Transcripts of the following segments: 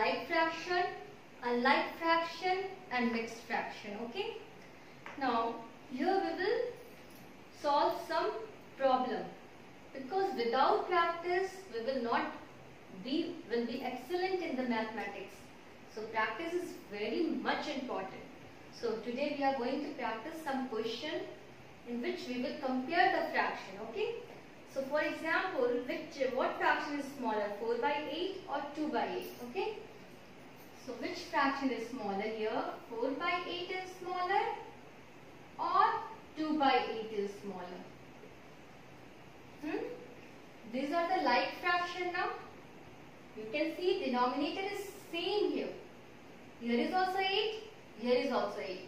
like fraction, unlike fraction and mixed fraction. Okay. Now here we will solve some problem, because without practice we will be excellent in the mathematics. So practice is very much important. So today we are going to practice some question in which we will compare the fraction. Okay. So for example, what fraction is smaller, 4 by 8 or 2 by 8? Okay. So which fraction is smaller here? 4 by 8 is smaller or 2 by 8 is smaller? These are the like fraction now. You can see denominator is same here. Here is also 8, here is also 8.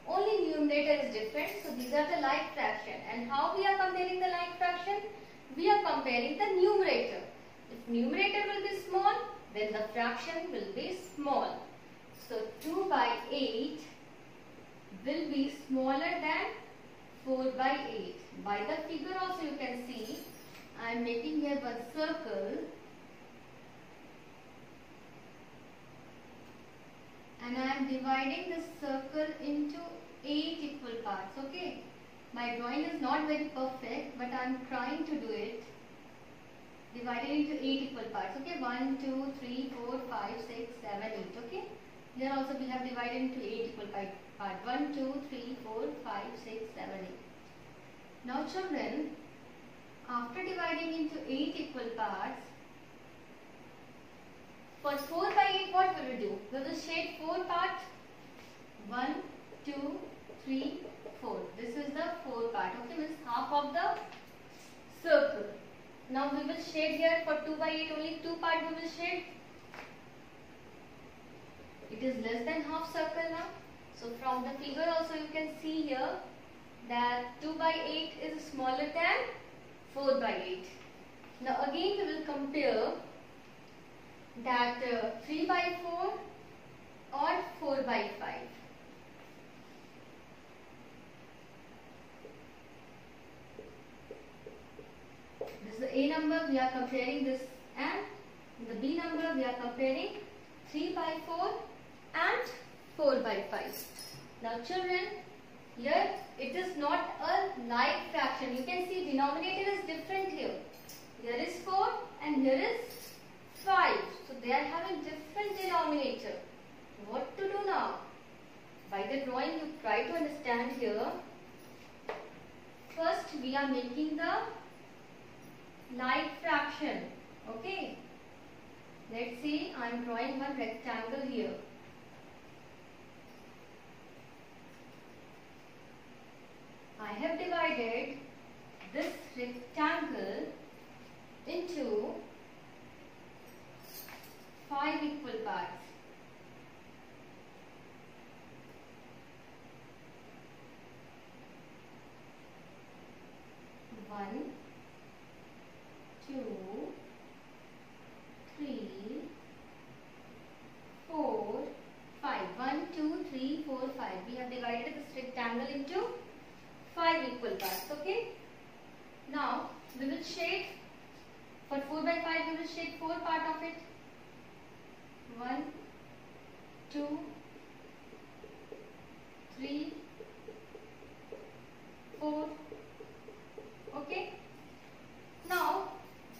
Only numerator is different. So these are the like fraction. And how we are comparing the like fraction? We are comparing the numerator. If numerator will be small, then the fraction will be small. So 2 by 8 will be smaller than 4 by 8. By the figure also you can see, I am making here one circle. And I am dividing this circle into 8 equal parts. Okay. My drawing is not very perfect, but I am trying to do it. Divided into 8 equal parts. Okay. 1, 2, 3, 4, 5, 6, 7, 8. Okay. Here also we have divided into 8 equal parts. 1, 2, 3, 4, 5, 6, 7, 8. Now children, after dividing into 8 equal parts, for 4 by 8, what we will do? We will shade 4 parts. 1, 2, 3, 4. This is the 4 part. Okay, means half of the circle. Now we will shade here for 2 by 8 only 2 parts we will shade. It is less than half circle now. So from the figure also you can see here that 2 by 8 is smaller than 4 by 8. Now again we will compare that 3 by 4 or 4 by 5. This is the A number, we are comparing this, and the B number we are comparing 3 by 4 and 4 by 5. Now children, here it is not a like fraction. You can see denominator is different here. Here is 4 and here is 5. So they are having different denominator. What to do now? By the drawing you try to understand here. First we are making the like fraction. Okay. Let's see, I am drawing one rectangle here. I have divided this rectangle into 5 equal parts. 1, 2, 3, 4, 5. 1, 2, 3, 4, 5. We have divided this rectangle into 5 equal parts. Okay. Now we will shade for 4 by 5. We will shade 4 part of it. 1, 2, 3, 4. Okay. Now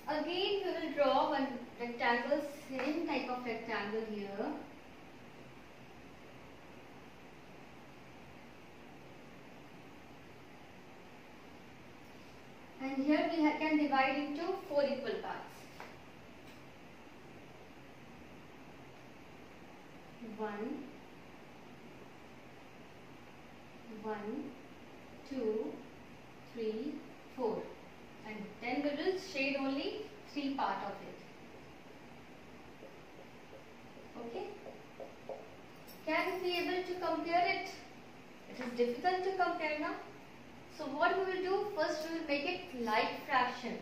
again we will draw one rectangle, same type of rectangle here. And here we can divide into 4 equal parts. 1, 2, 3, 4. And then we will shade only 3 part of it. Okay. Can we be able to compare it? It is difficult to compare now. So what we will do, first we will make it like fraction.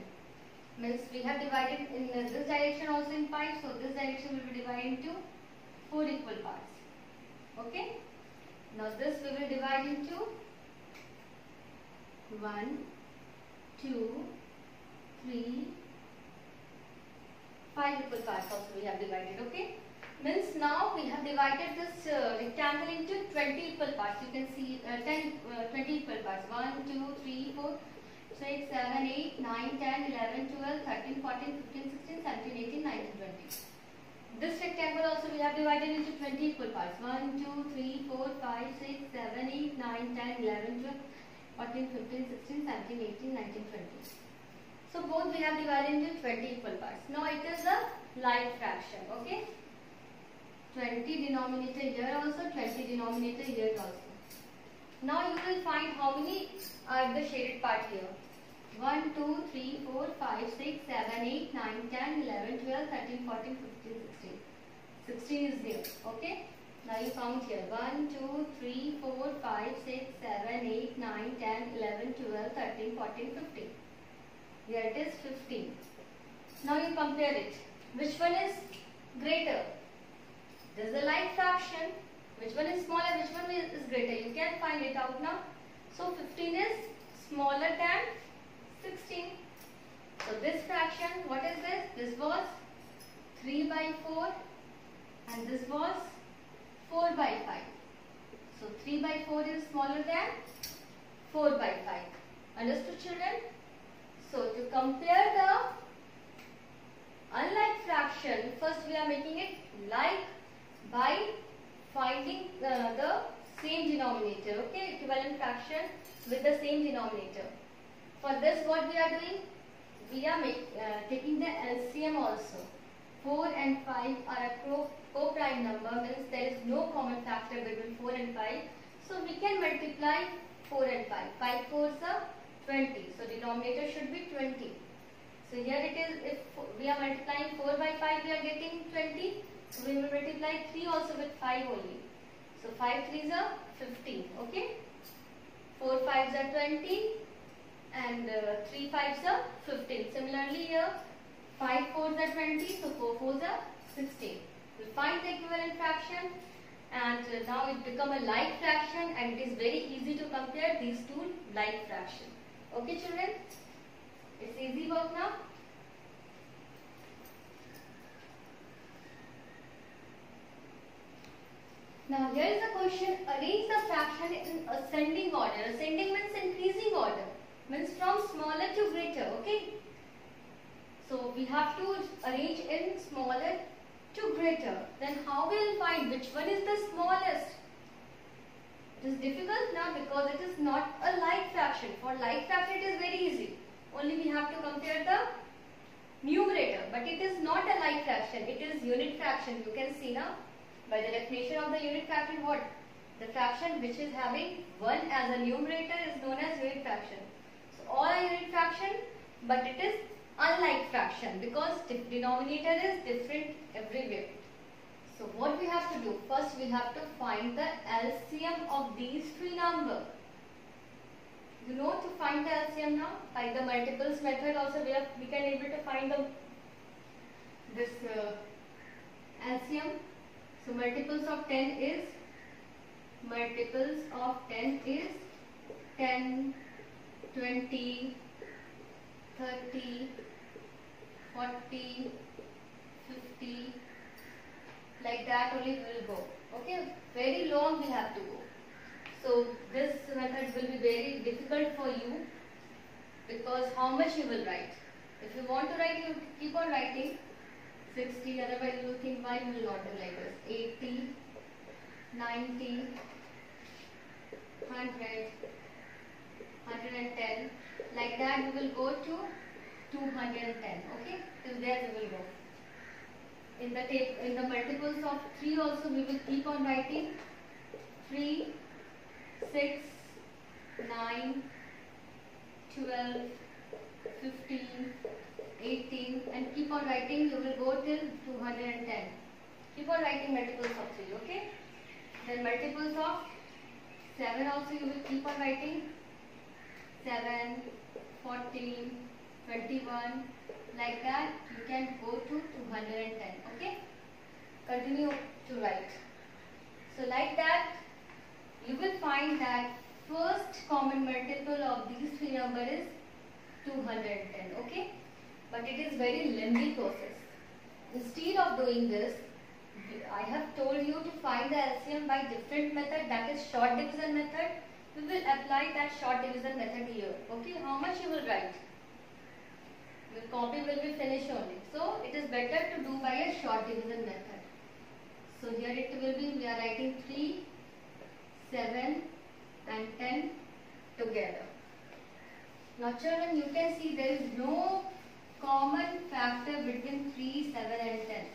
Means we have divided in this direction also in 5. So this direction will be divided into 4 equal parts. Okay. Now this we will divide into 1, 2, 3, 5 equal parts also we have divided. Okay. Means now we have divided this rectangle into 20 equal parts. You can see 20 equal parts. 1, 2, 3, 4, 6, 7, 8, 9, 10, 11, 12, 13, 14, 15, 16, 17, 18, 19, 20. This rectangle also we have divided into 20 equal parts. 1, 2, 3, 4, 5, 6, 7, 8, 9, 10, 11, 12, 14, 15, 16, 17, 18, 19, 20. So both we have divided into 20 equal parts. Now it is a like fraction. Okay. 20 denominator here also, 20 denominator here also. Now you will find how many are the shaded part here. 1, 2, 3, 4, 5, 6, 7, 8, 9, 10, 11, 12, 13, 14, 15, 16. 16 is there. Okay. Now you count here. 1, 2, 3, 4, 5, 6, 7, 8, 9, 10, 11, 12, 13, 14, 15. Here it is 15. Now you compare it. Which one is greater? This is a like fraction. Which one is smaller? Which one is greater? You can find it out now. So 15 is smaller than 16. So this fraction, what is this? This was 3 by 4 and this was 4 by 5. So 3 by 4 is smaller than 4 by 5. Understood, children? So to compare the unlike fraction, first we are making it like by finding the same denominator. Okay, equivalent fraction with the same denominator. For this what we are doing? We are taking the LCM also. 4 and 5 are a co-prime number, means there is no common factor between 4 and 5. So we can multiply 4 and 5. 5 4s are 20. So denominator should be 20. So here it is, if we are multiplying 4 by 5, we are getting 20. So we will multiply 3 also with 5 only. So 5 3s are 15. Okay. 4 5s are 20 and 3 5s are 15. Similarly here 5 4s are 20. So 4 4s are 16. We find the equivalent fraction and now it become a like fraction and it is very easy to compare these two like fractions. Okay, children? It's easy work now. Now here is a question. Arrange the fraction in ascending order. Ascending means increasing order. Means from smaller to greater. Okay. So we have to arrange in smaller to greater. Then how we will find which one is the smallest? It is difficult now because it is not a like fraction. For like fraction it is very easy. Only we have to compare the numerator. But it is not a like fraction. It is unit fraction. You can see now by the definition of the unit fraction what? The fraction which is having 1 as a numerator is known as unit fraction. So all are unit fraction but it is unlike fraction because the denominator is different everywhere. So what we have to do? First we have to find the LCM of these three numbers. You know to find the LCM now? By the multiples method also we can able to find this LCM. So multiples of 10 is 10, 20, 30, 40, 50, like that only we will go. Okay, very long we have to go. So this method will be very difficult for you because how much you will write. If you want to write, you keep on writing 60, otherwise you will think why you will not do like this. 80, 90, 100, 110, like that we will go to 210. Okay, till there we will go. In the multiples of 3 also we will keep on writing 3, 6, 9, 12, 15, 18 and keep on writing. You will go till 210. Keep on writing multiples of 3. Okay. Then multiples of 7 also you will keep on writing 7, 14, 21. Like that you can go to 210. Okay. Continue to write. So like that you will find that first common multiple of these three numbers is 210. Okay. But it is very lengthy process. Instead of doing this, I have told you to find the LCM by different method, that is short division method. We will apply that short division method here. Okay, how much you will write? Your copy will be finished only. So it is better to do by a short division method. So here it will be, we are writing 3, 7 and 10 together. Now children, you can see there is no common factor between 3, 7 and 10.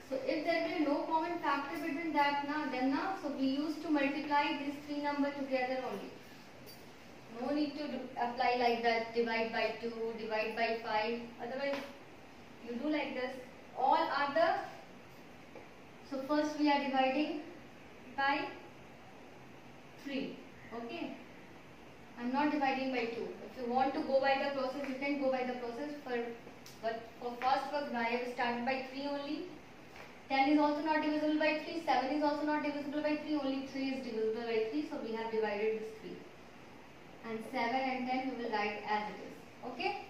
So if there will be no common factor between that, so we used to multiply these three numbers together only. No need to apply like that, divide by 2, divide by 5. Otherwise, you do like this. All are the, so first we are dividing by 3. Okay. I am not dividing by 2. If you want to go by the process, you can go by the process. But for first work, I have started by 3 only. 10 is also not divisible by 3. 7 is also not divisible by 3. Only 3 is divisible by 3. So we have divided this 3. And 7 and 10 we will write as it is. Okay.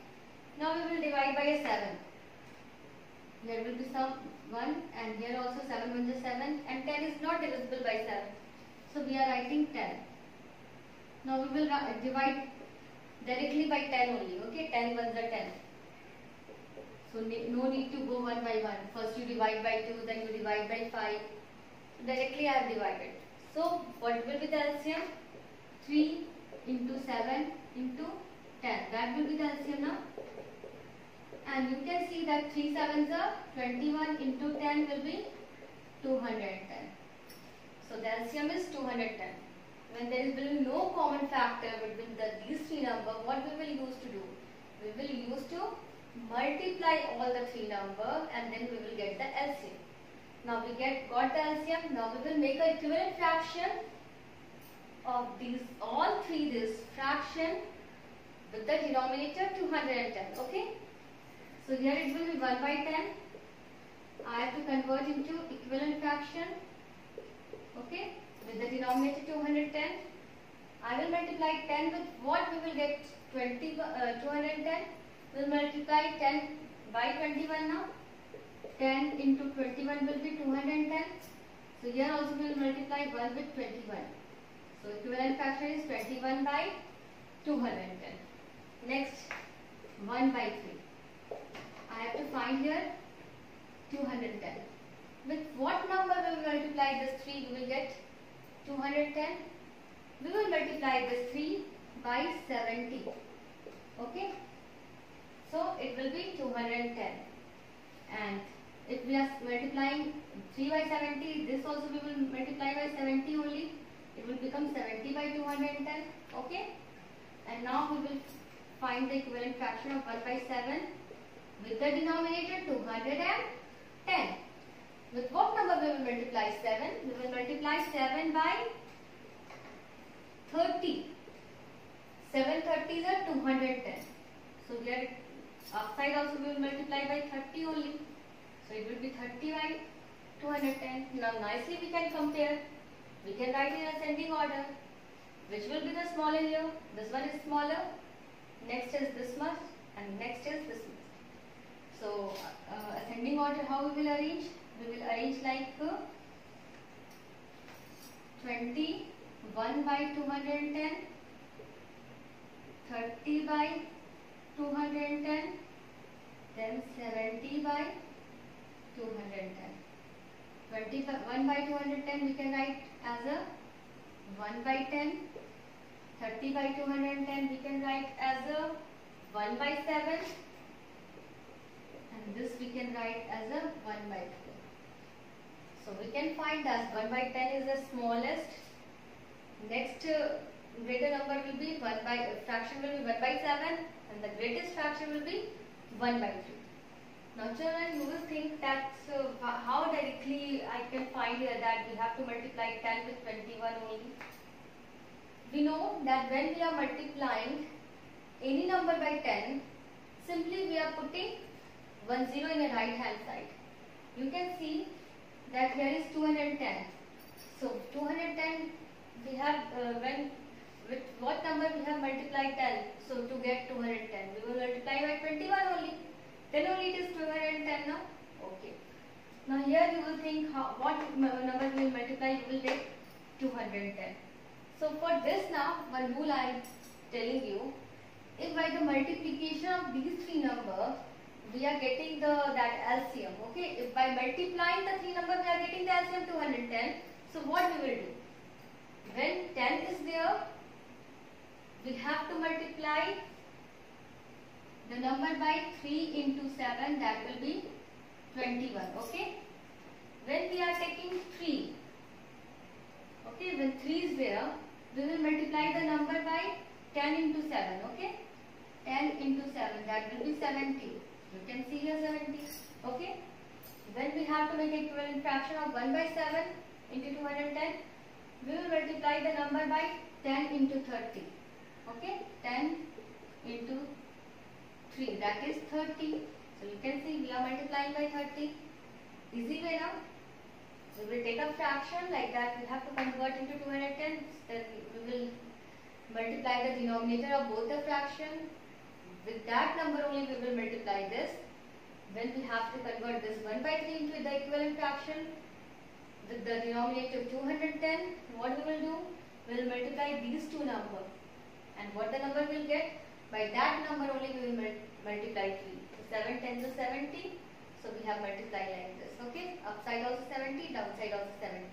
Now we will divide by a 7. There will be some 1 and here also 7 1 is 7 and 10 is not divisible by 7. So we are writing 10. Now we will divide directly by 10 only. Okay. 10 1s are 10. So no need to go one by one. First you divide by 2, then you divide by 5. Directly I have divided. So what will be the LCM? 3 into 7 into 10. That will be the LCM now. And you can see that 3 7s are 21 into 10 will be 210. So the LCM is 210. When there will be no common factor between these three numbers, what we will use to do? We will use to multiply all the three numbers and then we will get the LCM. Now we got the LCM. Now we will make an equivalent fraction of these all three this fraction with the denominator 210. Okay. So here it will be 1 by 10. I have to convert into equivalent fraction. Okay. With the denominator 210. I will multiply 10 with what we will get 210. We will multiply 10 by 21 now. 10 into 21 will be 210. So here also we will multiply 1 with 21. So equivalent fraction is 21 by 210. Next, 1 by 3. I have to find here 210. With what number we will multiply this 3? We will get 210. We will multiply this 3 by 70. Okay. So it will be 210. And if we are multiplying 3 by 70, this also we will multiply by 70 only. It will become 70 by 210. Okay. And now we will find the equivalent fraction of 1 by 7 with the denominator 210. With what number we will multiply 7? We will multiply 7 by 30. 7 30s are 210. So here upside also we will multiply by 30 only. So it will be 30 by 210. Now nicely we can compare. We can write in ascending order. Which will be the smaller here? This one is smaller. Next is this much and next is this much. So ascending order, how we will arrange? We will arrange like 21 by 210, 30 by 210, then 70 by 210. 21 by 210 we can write as a 1 by 10. 30 by 210 we can write as a 1 by 7. And this we can write as a 1 by 2. So we can find as 1 by 10 is the smallest. Next greater number will be 1 by, fraction will be 1 by 7 and the greatest fraction will be 1 by 3. Now children, you will think that how directly I can find here that we have to multiply 10 with 21 only. We know that when we are multiplying any number by 10, simply we are putting 1 0 in the right hand side. You can see that here is 210. So 210 we have with what number we have multiplied 10. So to get 210 we will multiply by 21 only. Then only it is 210 now. Okay. here you will think what number we will multiply. You will take 210. So for this now, one rule I am telling you, if by the multiplication of these three numbers we are getting that LCM, okay, if by multiplying the three numbers we are getting the LCM 210, so what we will do? When 10 is there, we have to multiply the number by 3 into 7, that will be 21, okay. When we are taking 3, okay, when 3 is there, we will multiply the number by 10 into 7, okay. 10 into 7, that will be 70. You can see here 70, okay. When we have to make equivalent fraction of 1 by 7 into 210, we will multiply the number by 10 into 30, okay. 10 into 3, that is 30. So you can see we are multiplying by 30. Easy way now. We will take a fraction like that. We have to convert into 210. Then we will multiply the denominator of both the fraction. With that number only we will multiply this. When we have to convert this 1 by 3 into the equivalent fraction, with the denominator 210, what we will do? We will multiply these two numbers. And what the number will get? By that number only we will multiply 3. So 7 10 is 70. So we have multiplied like this. Okay. Upside also 70, downside also 70.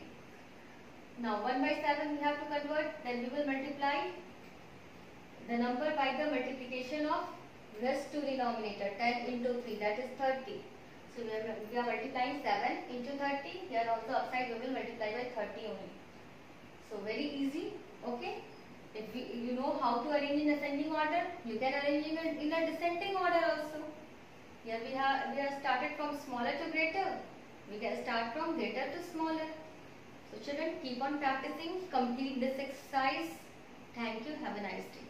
Now 1 by 7 we have to convert. Then we will multiply the number by the multiplication of rest to denominator. 10 into 3, that is 30. So we are multiplying 7 into 30. Here also upside we will multiply by 30 only. So very easy. Okay. If you know how to arrange in ascending order, you can arrange in a descending order also. Here we have started from smaller to greater. We can start from greater to smaller. So children, keep on practicing. Complete this exercise. Thank you. Have a nice day.